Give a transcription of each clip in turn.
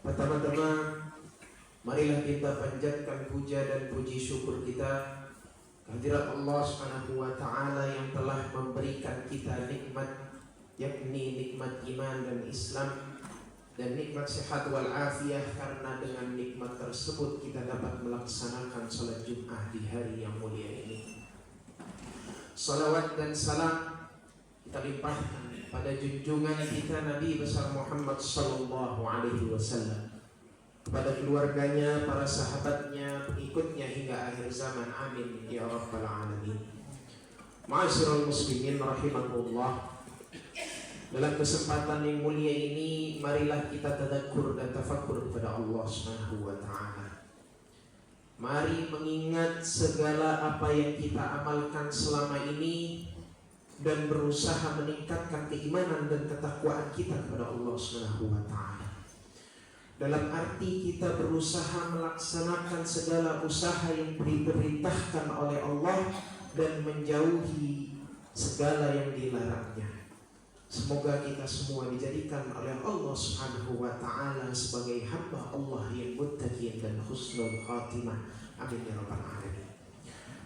Pertama-tama, marilah kita panjatkan puja dan puji syukur kita kehadirat Allah Subhanahu wa Ta'ala yang telah memberikan kita nikmat, yakni nikmat iman dan Islam, dan nikmat sehat wal afiyah. Karena dengan nikmat tersebut kita dapat melaksanakan salat Jumat di hari yang mulia ini. Salawat dan salam kita limpahkan pada junjungan kita Nabi besar Muhammad sallallahu alaihi wasallam, kepada keluarganya, para sahabatnya, pengikutnya hingga akhir zaman. Amin ya rabbal alamin. Ma'asyiral muslimin rahimakumullah. Dalam kesempatan yang mulia ini, marilah kita tadakkur dan tafakkur kepada Allah Subhanahu wa Ta'ala. Mari mengingat segala apa yang kita amalkan selama ini dan berusaha meningkatkan keimanan dan ketakwaan kita kepada Allah Subhanahu wa Ta'ala. Dalam arti kita berusaha melaksanakan segala usaha yang diperintahkan oleh Allah dan menjauhi segala yang dilarangnya. Semoga kita semua dijadikan oleh Allah Subhanahu wa Ta'ala sebagai hamba Allah yang muttaqin dan husnul khatimah. Amin ya rabbal alamin.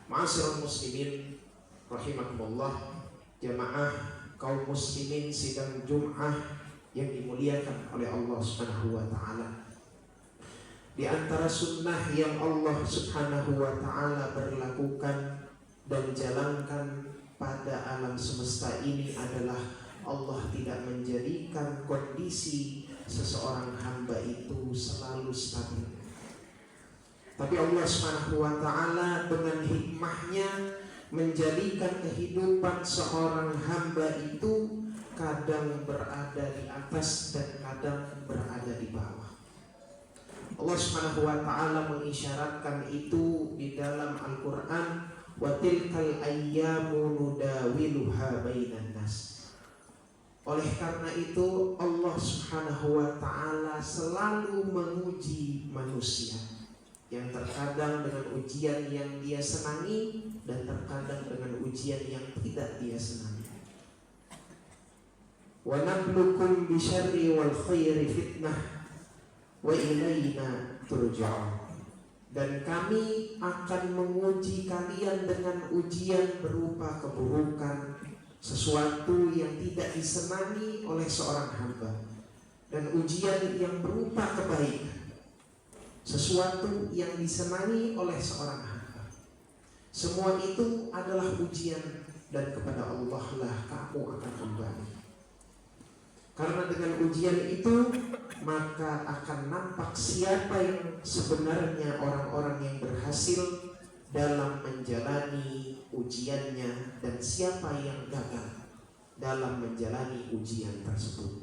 Ma'asyiral muslimin rahimakumullah, jamaah kaum muslimin sidang Jum'ah yang dimuliakan oleh Allah Subhanahu wa Ta'ala. Di antara sunnah yang Allah Subhanahu wa Ta'ala berlakukan dan jalankan pada alam semesta ini adalah Allah tidak menjadikan kondisi seseorang hamba itu selalu stabil. Tapi Allah Subhanahu wa Ta'ala dengan hikmahnya menjadikan kehidupan seorang hamba itu kadang berada di atas dan kadang berada di bawah. Allah Subhanahu wa Ta'ala mengisyaratkan itu di dalam Al-Qur'an, wa tilkal ayyamu nudawiluha bainan nas. Oleh karena itu Allah Subhanahu wa Ta'ala selalu menguji manusia, yang terkadang dengan ujian yang dia senangi dan terkadang dengan ujian yang tidak dia senangi. Wa nablukum bisyarri wal khairi fitnah wa ilaina turja'un. Dan kami akan menguji kalian dengan ujian berupa keburukan, sesuatu yang tidak disenangi oleh seorang hamba, dan ujian yang berupa kebaikan, sesuatu yang disenangi oleh seorang hamba. Semua itu adalah ujian, dan kepada Allah lah kamu akan kembali. Karena dengan ujian itu maka akan nampak siapa yang sebenarnya orang-orang yang berhasil dalam menjalani ujiannya dan siapa yang gagal dalam menjalani ujian tersebut.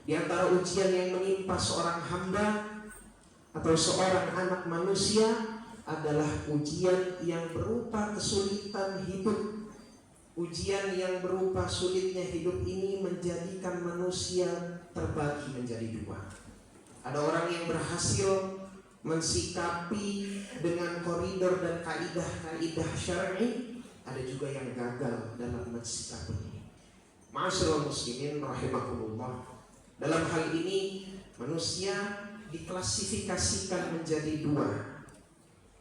Di antara ujian yang menimpa seorang hamba atau seorang anak manusia adalah ujian yang berupa kesulitan hidup. Ujian yang berupa sulitnya hidup ini menjadikan manusia terbagi menjadi dua. Ada orang yang berhasil mensikapi dengan koridor dan kaidah-kaidah syar'i, ada juga yang gagal dalam mensikapi. Ma'asyiral muslimin rahimakumullah. Dalam hal ini manusia diklasifikasikan menjadi dua.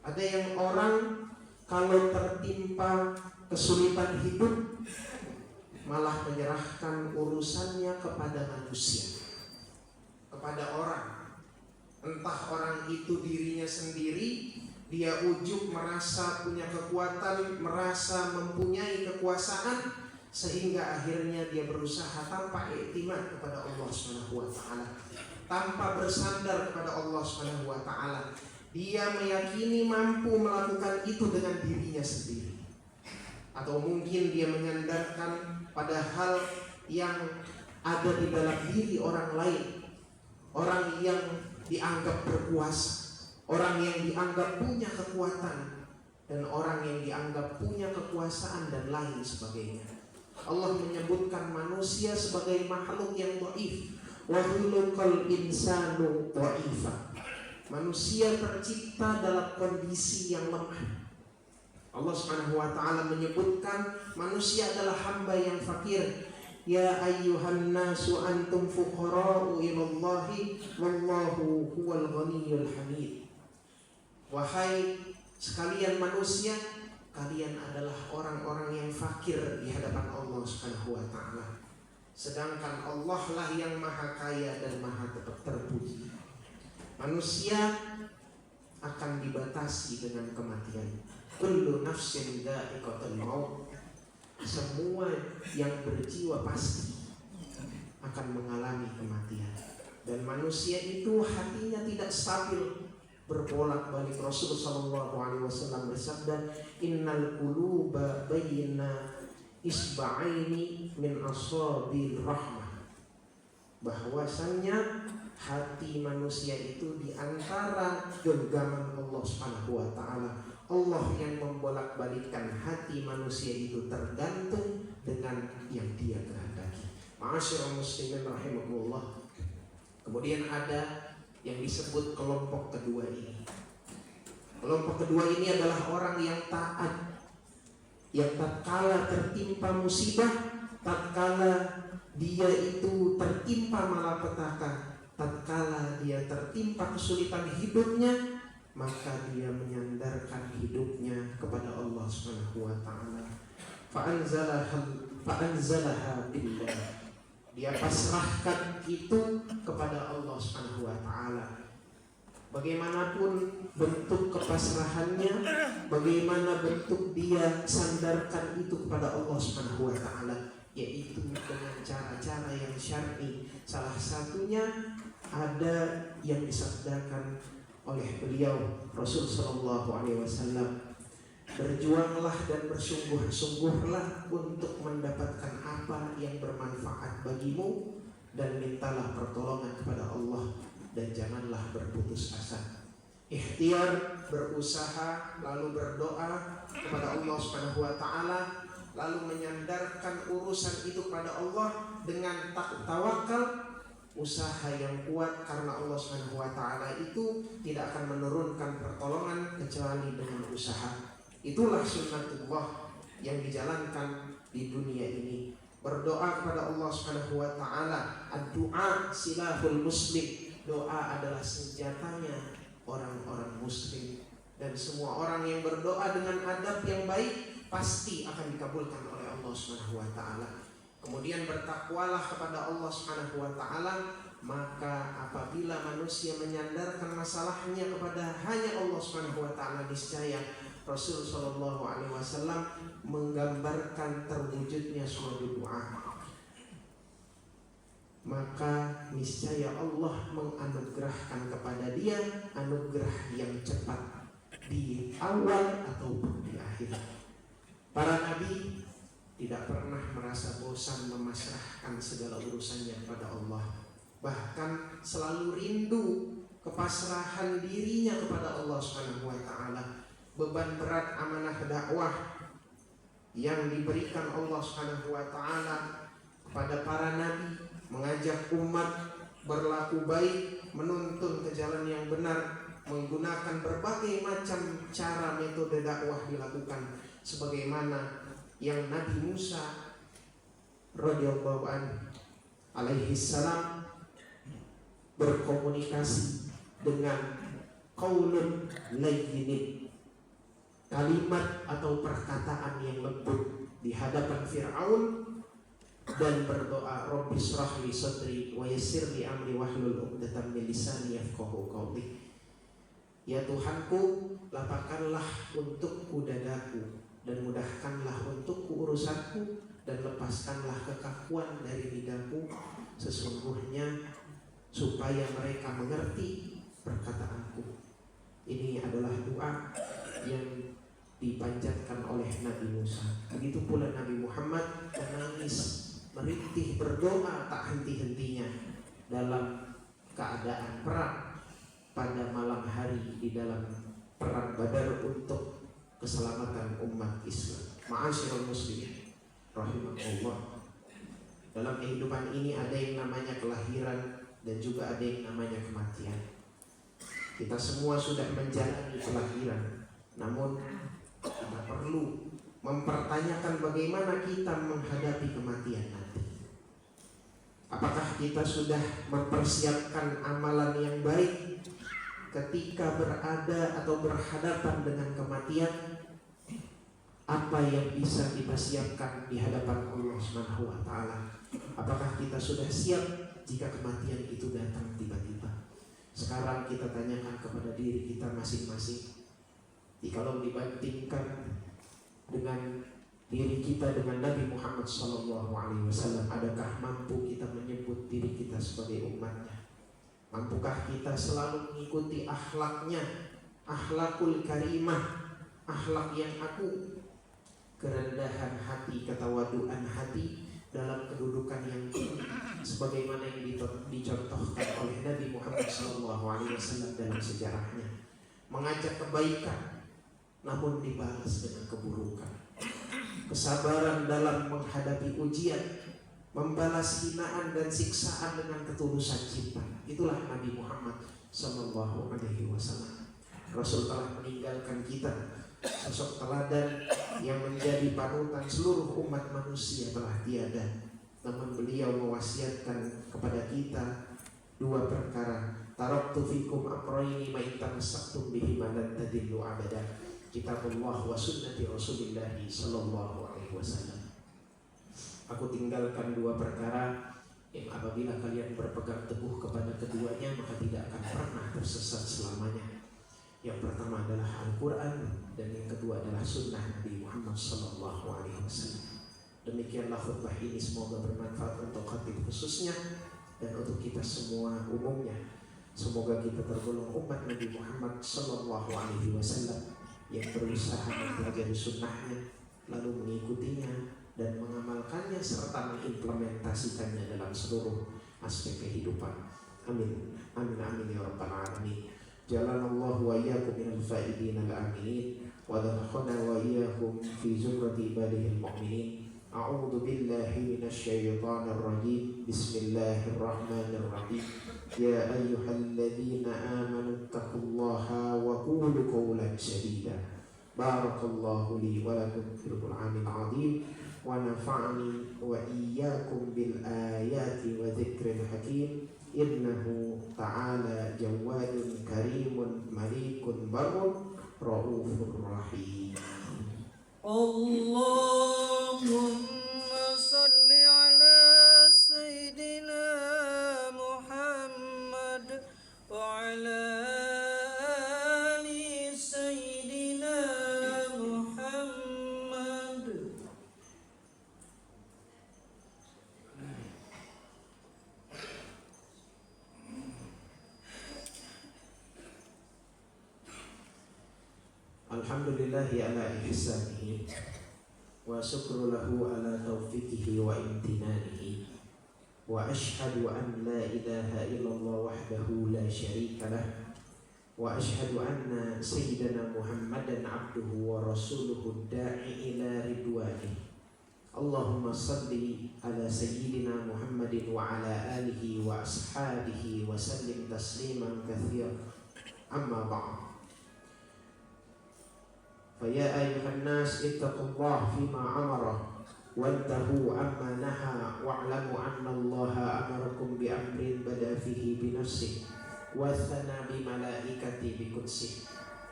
Ada yang orang kalau tertimpa kesulitan hidup malah menyerahkan urusannya kepada manusia, kepada orang. Entah orang itu dirinya sendiri, dia ujub merasa punya kekuatan, merasa mempunyai kekuasaan, sehingga akhirnya dia berusaha tanpa iktimat kepada Allah Subhanahu wa Ta'ala, tanpa bersandar kepada Allah Subhanahu wa Ta'ala. Dia meyakini mampu melakukan itu dengan dirinya sendiri, atau mungkin dia menyandarkan pada hal yang ada di dalam diri orang lain, orang yang dianggap berkuasa, orang yang dianggap punya kekuatan, dan orang yang dianggap punya kekuasaan dan lain sebagainya. Allah menyebutkan manusia sebagai makhluk yang dhaif. Wa khulqal insanu dha'ifa. Manusia tercipta dalam kondisi yang lemah. Allah Subhanahu wa Ta'ala menyebutkan manusia adalah hamba yang fakir, Ya ayyuhan nasu antum fuqara'u ilallahi wallahu huwal ghaniyyul hamid. Wahai sekalian manusia, kalian adalah orang-orang yang fakir di hadapan Allah Subhanahu wa taala. Sedangkan Allah lah yang maha kaya dan maha terpuji. Manusia akan dibatasi dengan kematian. Kullu nafsin dha'iqatul maut. Semua yang berjiwa pasti akan mengalami kematian. Dan manusia itu hatinya tidak stabil, berbolak-balik. Rasul sallallahu alaihi wasallam bersabda, "Innal quluba baina isba'aini min asabil rahmah." Bahwasannya hati manusia itu di antara genggaman Allah Subhanahu wa taala. Allah yang membolak-balikkan hati manusia itu tergantung dengan yang Dia kehendaki. Ma'asyiral muslimin rahimakumullah. Kemudian ada yang disebut kelompok kedua ini. Kelompok kedua ini adalah orang yang taat, yang tatkala tertimpa musibah, tatkala dia itu tertimpa malapetaka, tatkala dia tertimpa kesulitan hidupnya, maka dia menyandarkan hidupnya kepada Allah Subhanahu wa taala. Fa'anzalaha billah. Dia pasrahkan itu kepada Allah Subhanahu wa taala. Bagaimanapun bentuk kepasrahannya, bagaimana bentuk dia sandarkan itu kepada Allah Subhanahu wa taala, yaitu dengan cara-cara yang syar'i. Salah satunya ada yang disabdakan oleh beliau Rasul sallallahu alaihi wasallam, berjuanglah dan bersungguh-sungguhlah untuk mendapatkan apa yang bermanfaat bagimu, dan mintalah pertolongan kepada Allah dan janganlah berputus asa. Ikhtiar, berusaha, lalu berdoa kepada Allah Subhanahu wa taala, lalu menyandarkan urusan itu kepada Allah dengan tawakal, usaha yang kuat, karena Allah Subhanahu wa taala itu tidak akan menurunkan pertolongan kecuali dengan usaha. Itulah sunnatullah yang dijalankan di dunia ini. Berdoa kepada Allah Subhanahu wa taala. Ad-du'a silahul muslim. Doa adalah senjatanya orang-orang muslim, dan semua orang yang berdoa dengan adab yang baik pasti akan dikabulkan oleh Allah Subhanahu wa taala. Kemudian bertakwalah kepada Allah Subhanahu wa taala, maka apabila manusia menyandarkan masalahnya kepada hanya Allah Subhanahu wa taala, niscaya Rasul sallallahu alaihi wasallam menggambarkan terwujudnya suatu doa. Maka niscaya Allah menganugerahkan kepada dia anugerah yang cepat di awal ataupun di akhir. Para nabi tidak pernah merasa bosan memasrahkan segala urusannya kepada Allah. Bahkan selalu rindu kepasrahan dirinya kepada Allah Subhanahu wa taala. Beban berat amanah dakwah yang diberikan Allah Subhanahu wa taala kepada para nabi, mengajak umat berlaku baik, menuntun ke jalan yang benar, menggunakan berbagai macam cara metode dakwah dilakukan, sebagaimana yang Nabi Musa radhiyallahu anhu alaihi salam berkomunikasi dengan qaulun layyinin, kalimat atau perkataan yang lembut di hadapan Fir'aun, dan berdoa, Rabbi shrah li sadri wa yassir li amri wahlul 'uqdatam min lisani yafqahu qawli. Ya Tuhanku, lapangkanlah untukku dadaku dan mudahkanlah untukku urusanku, dan lepaskanlah kekakuan dari lidahku, sesungguhnya supaya mereka mengerti perkataanku. Ini adalah doa yang dipanjatkan oleh Nabi Musa. Begitu pula Nabi Muhammad menangis, merintih berdoa tak henti-hentinya dalam keadaan perang pada malam hari di dalam perang Badar untuk keselamatan umat Islam. Ma'asyiral muslimin rahimakumullah. Dalam kehidupan ini ada yang namanya kelahiran dan juga ada yang namanya kematian. Kita semua sudah menjalani kelahiran, namun kita perlu mempertanyakan bagaimana kita menghadapi kematian nanti. Apakah kita sudah mempersiapkan amalan yang baik ketika berada atau berhadapan dengan kematian? Apa yang bisa kita siapkan di hadapan Allah Subhanahu wa taala? Apakah kita sudah siap jika kematian itu datang tiba-tiba? Sekarang kita tanyakan kepada diri kita masing-masing. Kalau dibandingkan dengan diri kita dengan Nabi Muhammad SAW, adakah mampu kita menyebut diri kita sebagai umatnya? Mampukah kita selalu mengikuti akhlaknya, akhlakul karimah, akhlak yang aku, kerendahan hati, ketawaduan hati dalam kedudukan yang tinggi, sebagaimana yang dicontohkan oleh Nabi Muhammad SAW dalam sejarahnya, mengajak kebaikan namun dibalas dengan keburukan, kesabaran dalam menghadapi ujian, membalas hinaan dan siksaan dengan ketulusan cinta. Itulah Nabi Muhammad SAW. Rasul telah meninggalkan kita sosok teladan yang menjadi panutan seluruh umat manusia telah tiada. Namun beliau mewasiatkan kepada kita dua perkara. Taraktu fikum amrayni ma in tamassaktum bihima lan tadillu abada. Kitabullah wa sunnati Rasulillah sallallahu alaihi wasallam. Aku tinggalkan dua perkara yang apabila kalian berpegang teguh kepada keduanya maka tidak akan pernah tersesat selamanya. Yang pertama adalah Al-Quran dan yang kedua adalah Sunnah Nabi Muhammad SAW. Demikianlah khutbah ini, semoga bermanfaat untuk khatib khususnya dan untuk kita semua umumnya. Semoga kita tergolong umat Nabi Muhammad SAW yang berusaha mempelajari sunnahnya, lalu mengikutinya dan mengamalkannya serta mengimplementasikannya dalam seluruh aspek kehidupan. Amin. Amin amin ya rabbal alamin. Jalanallahu wa iyyakum minal faidin al-aminin wa dhalkhana wa iyyakum fi zumrati ibadihil mu'minin. A'udzu billahi minasy syaithanir rajim. Bismillahirrahmanirrahim. Ya ayyuhalladzina amanu taqullaha wa qulu qawlan sadida. Barakallahu li wa lakum fil Qur'anil 'azim wa nafa'ani wa iyyakum bil ayati wa dzikril hakim. Innahu ta'ala jawadun karimun malikun barun raufur rahim. Allahumma salli ala sayyidina Muhammad wa ala ali sayyidina Muhammad. Alhamdulillahi ala ihsanihi wa syukru lahu ala taufiqihi wa imtinanihi wa ashhadu an la ilaha illallah wahdahu la syarika lah wa ashhadu anna sayyidana Muhammadan abduhu wa rasuluhu da'i ila ridwani. Allahumma salli ala sayyidina Muhammadin wa ala alihi wa ashabihi wa sallim tasliman katsiran. Amma ba'd. فيا أيها الناس اتقوا الله فيما أمره وانتهوا عما نهى واعلموا أن الله أمركم بأمر بدأ فيه بنفسه وثنى بملائكته بقدسه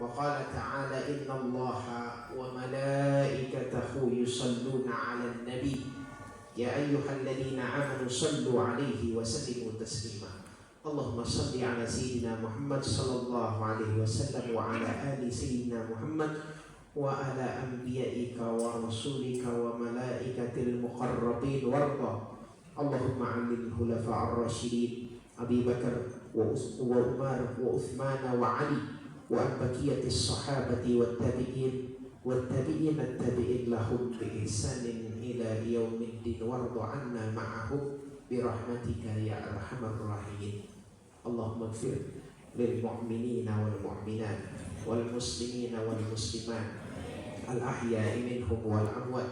وقال تعالى إن الله وملائكته يصلون على النبي يا أيها الذين آمنوا صلوا عليه وسلموا تسليما. اللهم صل على سيدنا محمد صلى الله عليه وسلم وعلى آل سيدنا محمد wa ala anbiya'ika wa rasulika wa malaikatil muqarrabin warda. Allahumma 'alil khulafa'ir rasyidin Abi Bakar wa Umar wa Uthman wa Ali wa baqiyatis sahabati wat tabi'in at-tabi'in lahum bi ihsanin ila yaumiddin warda 'anna ma'ahum bi rahmatika ya arhamar rahimin. Allahumma ighfir lil mu'minina wal mu'minat wal muslimina wal muslimat al-ahya'i minhum wal amwat.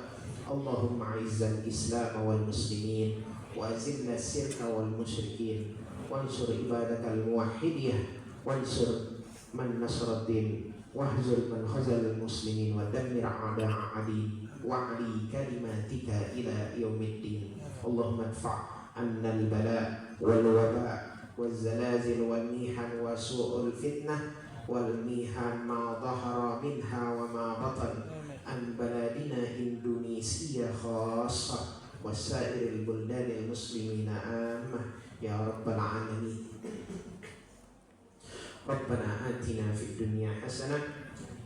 Allahumma izzal islam wal muslimin wa azilla syirka wal musyrikin wansur ibadakal muwahhidiyah wansur man nasraddin wahzur man khazal muslimin wa dammir a'da'a adi wa ali kalimatika ila yaumiddin. Allahumma adfa' annal bala wal waba wal zalazil wal mihan wa su'ul fitnah wal mihan ma dhahara minha wa ma batan an baladina Indonesia khassah wa sairil buldanil muslimina ammah ya rabbal alamin. Rabbana atina fid dunya hasanah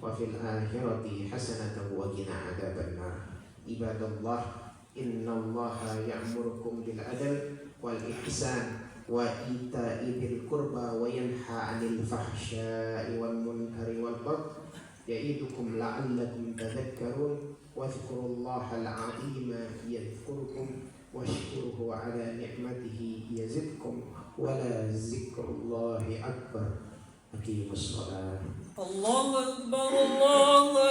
wa fil akhirati hasanatan wa qina adzabannar. Ibadallah, innallaha ya'murukum bil adl wal ihsan wa ita'i dzil qurba wa yanha 'anil fahsya'i wal munkari wal baghi ya'idukum la'allakum tadhakkarun wadhkurullahal 'azima yadhkurkum washkuruhu 'ala ni'matihi yazidkum wa la zikrullahi akbar. Aqimus shalah. Allahu akbar, Allahu